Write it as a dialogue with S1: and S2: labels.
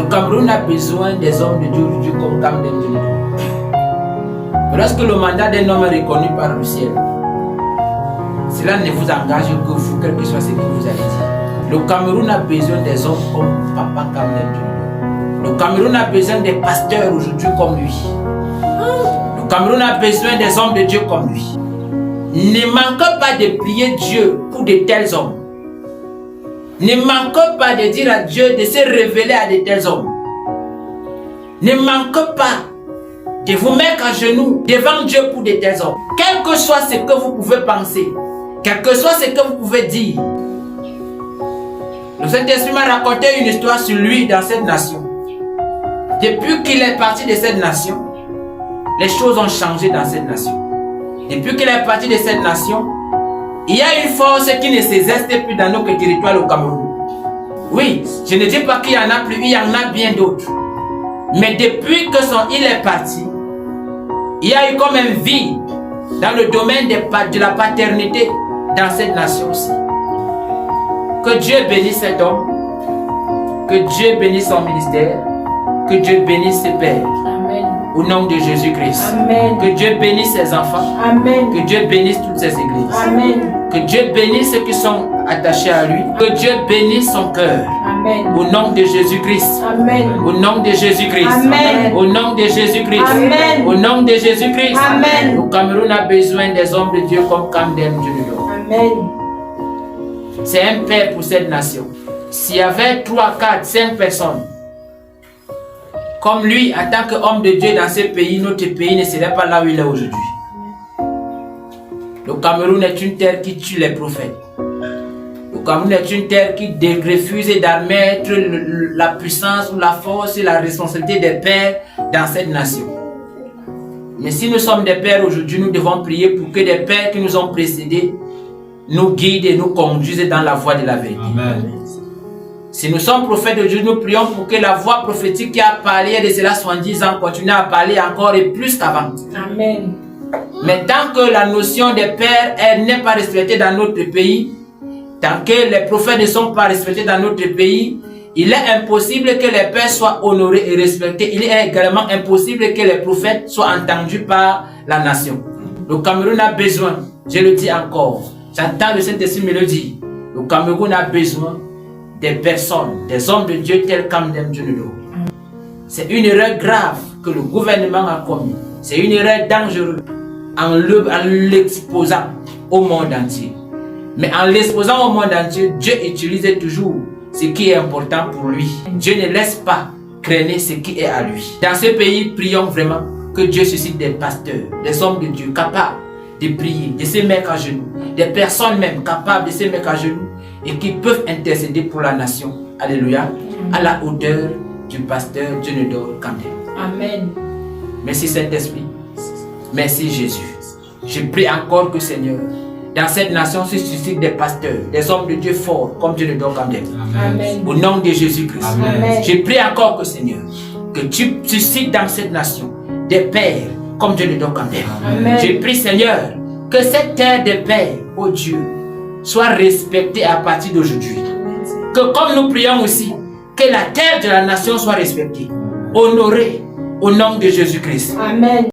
S1: Le Cameroun a besoin des hommes de Dieu aujourd'hui comme Camden Dieu. Lorsque le mandat d'un homme est reconnu par le ciel, cela ne vous engage que vous, quel que soit ce que vous allez dire. Le Cameroun a besoin des hommes comme Papa Camden Dieu. Le Cameroun a besoin des pasteurs aujourd'hui comme lui. Le Cameroun a besoin des hommes de Dieu comme lui. Ne manquez pas de prier Dieu pour de tels hommes. Ne manquez pas de dire à Dieu de se révéler à de tels hommes. Ne manquez pas de vous mettre à genoux devant Dieu pour de tels hommes. Quel que soit ce que vous pouvez penser, quel que soit ce que vous pouvez dire. Le Saint-Esprit m'a raconté une histoire sur lui dans cette nation. Depuis qu'il est parti de cette nation, les choses ont changé dans cette nation. Depuis qu'il est parti de cette nation, il y a une force qui ne s'exerce plus dans notre territoire au Cameroun. Oui, je ne dis pas qu'il y en a plus, il y en a bien d'autres. Mais depuis qu'il est parti, il y a eu comme un vide dans le domaine de la paternité dans cette nation aussi. Que Dieu bénisse cet homme, que Dieu bénisse son ministère, que Dieu bénisse ses pères.
S2: Amen.
S1: Au nom de Jésus-Christ.
S2: Amen.
S1: Que Dieu bénisse ses enfants.
S2: Amen.
S1: Que Dieu bénisse toutes ses églises.
S2: Amen.
S1: Que Dieu bénisse ceux qui sont attachés à lui. Que Dieu bénisse son cœur.
S2: Amen.
S1: Au nom de Jésus-Christ.
S2: Amen.
S1: Au nom de Jésus-Christ.
S2: Amen.
S1: Au nom de Jésus-Christ.
S2: Amen.
S1: Au nom de Jésus-Christ.
S2: Amen.
S1: Le Cameroun a besoin des hommes de Dieu comme Camden Junior.
S2: Amen.
S1: C'est un père pour cette nation. S'il y avait 3, 4, 5 personnes comme lui, en tant qu'homme de Dieu dans ce pays, notre pays ne serait pas là où il est aujourd'hui. Le Cameroun est une terre qui tue les prophètes. Le Cameroun est une terre qui refuse d'admettre la puissance ou la force et la responsabilité des pères dans cette nation. Mais si nous sommes des pères aujourd'hui, nous devons prier pour que des pères qui nous ont précédés nous guident et nous conduisent dans la voie de la vérité.
S3: Amen.
S1: Si nous sommes prophètes de Dieu, nous prions pour que la voix prophétique qui a parlé de cela 70 ans continue à parler encore et plus qu'avant.
S2: Amen.
S1: Mais tant que la notion des pères n'est pas respectée dans notre pays, tant que les prophètes ne sont pas respectés dans notre pays, il est impossible que les pères soient honorés et respectés. Il est également impossible que les prophètes soient entendus par la nation. Le Cameroun a besoin, je le dis encore, j'entends le Saint-Esprit me le dire, le Cameroun a besoin des personnes, des hommes de Dieu tels Camden Junior. C'est une erreur grave que le gouvernement a commise. C'est une erreur dangereuse en l'exposant au monde entier. Mais en l'exposant au monde entier, Dieu utilise toujours ce qui est important pour lui. Dieu ne laisse pas craigner ce qui est à lui. Dans ce pays, prions vraiment que Dieu suscite des pasteurs, des hommes de Dieu capables de prier, de se mettre à genoux, des personnes même capables de se mettre à genoux et qui peuvent intercéder pour la nation. Alléluia. À la hauteur du pasteur Dionedor Camden.
S2: Amen.
S1: Merci Saint-Esprit. Merci Jésus. Je prie encore que Seigneur, dans cette nation se suscite des pasteurs, des hommes de Dieu forts comme Dionedor Camden.
S2: Amen.
S1: Au nom de Jésus-Christ.
S2: Amen.
S1: Je prie encore que Seigneur, que tu suscites dans cette nation des pères comme Dionedor Camden.
S2: Amen.
S1: Je prie Seigneur, que cette terre des pères, ô Dieu, soit respectée à partir d'aujourd'hui. Que comme nous prions aussi, que la terre de la nation soit respectée, honorée au nom de Jésus-Christ.
S2: Amen.